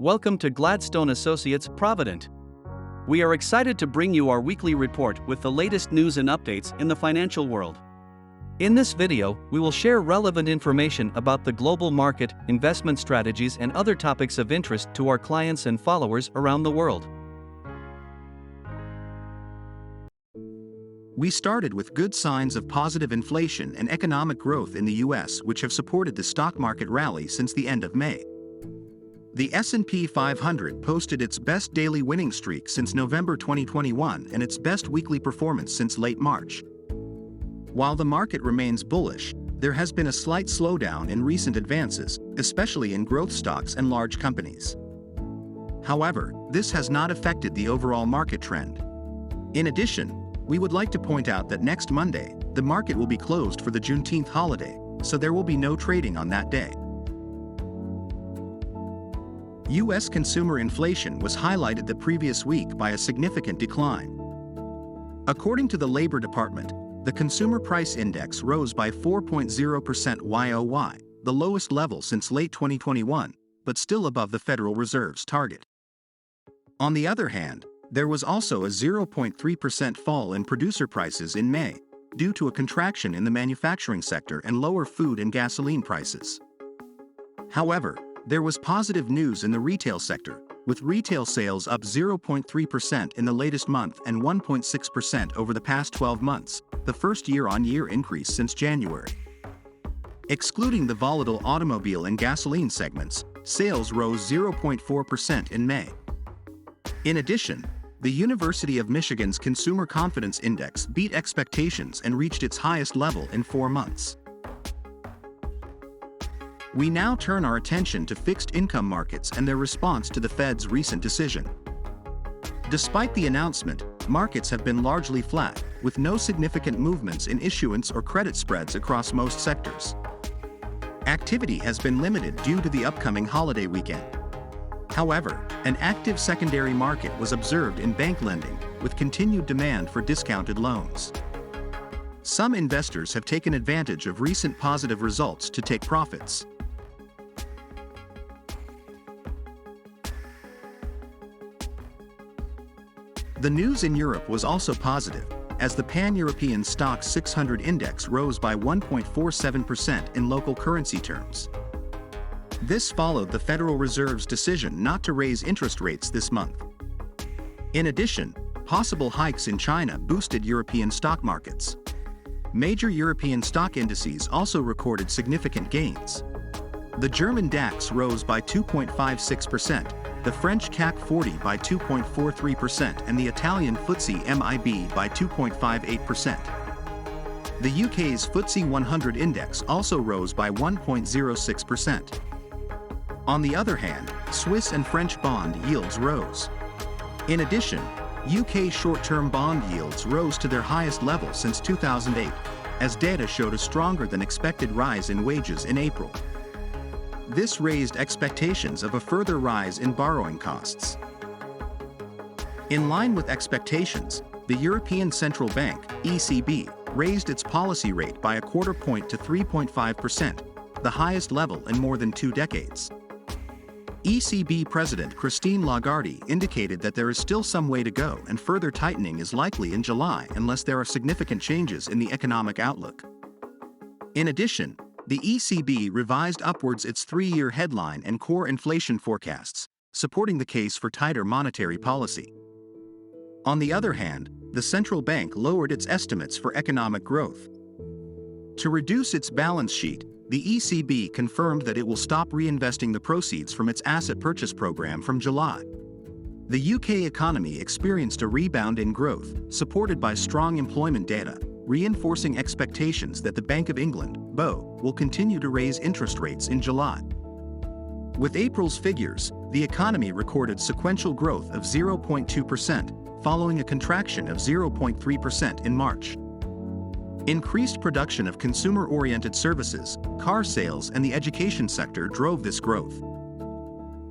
Welcome to Gladstone Associates Provident. We are excited to bring you our weekly report with the latest news and updates in the financial world. In this video, we will share relevant information about the global market, investment strategies, and other topics of interest to our clients and followers around the world. We started with good signs of positive inflation and economic growth in the US, which have supported the stock market rally since the end of May. The S&P 500 posted its best daily winning streak since November 2021 and its best weekly performance since late March. While the market remains bullish, there has been a slight slowdown in recent advances, especially in growth stocks and large companies. However, this has not affected the overall market trend. In addition, we would like to point out that next Monday, the market will be closed for the Juneteenth holiday, so there will be no trading on that day. U.S. consumer inflation was highlighted the previous week by a significant decline. According to the Labor Department, the Consumer Price Index rose by 4.0% YoY, the lowest level since late 2021, but still above the Federal Reserve's target. On the other hand, there was also a 0.3% fall in producer prices in May, due to a contraction in the manufacturing sector and lower food and gasoline prices. However, there was positive news in the retail sector, with retail sales up 0.3% in the latest month and 1.6% over the past 12 months, the first year-on-year increase since January. Excluding the volatile automobile and gasoline segments, sales rose 0.4% in May. In addition, the University of Michigan's Consumer Confidence Index beat expectations and reached its highest level in 4 months. We now turn our attention to fixed income markets and their response to the Fed's recent decision. Despite the announcement, markets have been largely flat, with no significant movements in issuance or credit spreads across most sectors. Activity has been limited due to the upcoming holiday weekend. However, an active secondary market was observed in bank lending, with continued demand for discounted loans. Some investors have taken advantage of recent positive results to take profits. The news in Europe was also positive, as the Pan-European Stoxx 600 index rose by 1.47% in local currency terms. This followed the Federal Reserve's decision not to raise interest rates this month. In addition, possible hikes in China boosted European stock markets. Major European stock indices also recorded significant gains. The German DAX rose by 2.56%, the French CAC 40 by 2.43%, and the Italian FTSE MIB by 2.58%. The UK's FTSE 100 index also rose by 1.06%. On the other hand, Swiss and French bond yields rose. In addition, UK short-term bond yields rose to their highest level since 2008, as data showed a stronger than expected rise in wages in April. This raised expectations of a further rise in borrowing costs. In line with expectations, the European Central Bank, ECB, raised its policy rate by a quarter point to 3.5%, the highest level in more than 2 decades. ECB President Christine Lagarde indicated that there is still some way to go and further tightening is likely in July unless there are significant changes in the economic outlook. In addition, the ECB revised upwards its 3-year headline and core inflation forecasts, supporting the case for tighter monetary policy. On the other hand, the central bank lowered its estimates for economic growth. To reduce its balance sheet, the ECB confirmed that it will stop reinvesting the proceeds from its asset purchase program from July. The UK economy experienced a rebound in growth, supported by strong employment data, reinforcing expectations that the Bank of England, BOE, will continue to raise interest rates in July. With April's figures, the economy recorded sequential growth of 0.2%, following a contraction of 0.3% in March. Increased production of consumer-oriented services, car sales, and the education sector drove this growth.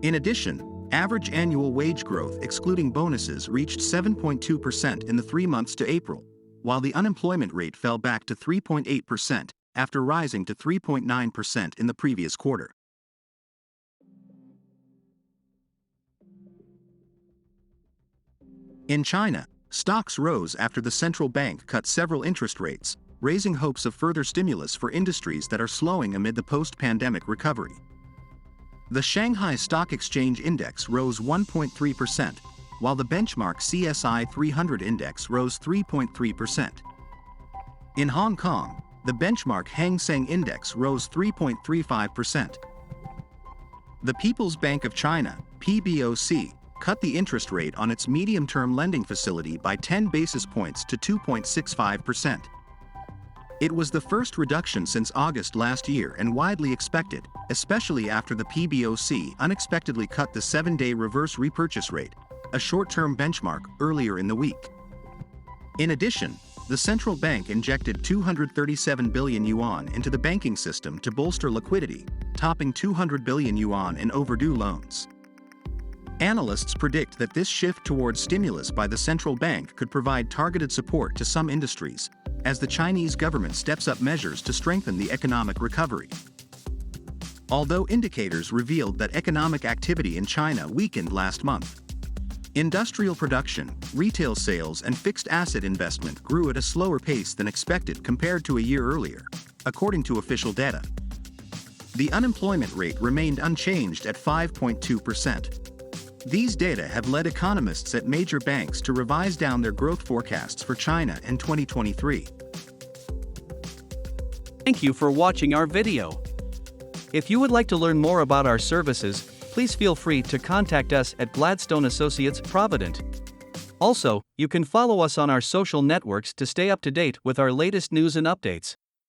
In addition, average annual wage growth excluding bonuses reached 7.2% in the 3 months to April, while the unemployment rate fell back to 3.8% after rising to 3.9% in the previous quarter. In China, stocks rose after the central bank cut several interest rates, raising hopes of further stimulus for industries that are slowing amid the post-pandemic recovery. The Shanghai Stock Exchange Index rose 1.3%, while the benchmark CSI 300 index rose 3.3%. In Hong Kong, the benchmark Hang Seng Index rose 3.35%. The People's Bank of China, PBOC, cut the interest rate on its medium-term lending facility by 10 basis points to 2.65%. It was the first reduction since August last year and widely expected, especially after the PBOC unexpectedly cut the 7-day reverse repurchase rate, a short-term benchmark, earlier in the week. In addition, the central bank injected 237 billion yuan into the banking system to bolster liquidity, topping 200 billion yuan in overdue loans. Analysts predict that this shift towards stimulus by the central bank could provide targeted support to some industries, as the Chinese government steps up measures to strengthen the economic recovery. Although indicators revealed that economic activity in China weakened last month, industrial production, retail sales, and fixed asset investment grew at a slower pace than expected compared to a year earlier, according to official data. The unemployment rate remained unchanged at 5.2%. These data have led economists at major banks to revise down their growth forecasts for China in 2023. Thank you for watching our video. If you would like to learn more about our services, please feel free to contact us at Gladstone Associates Provident. Also, you can follow us on our social networks to stay up to date with our latest news and updates.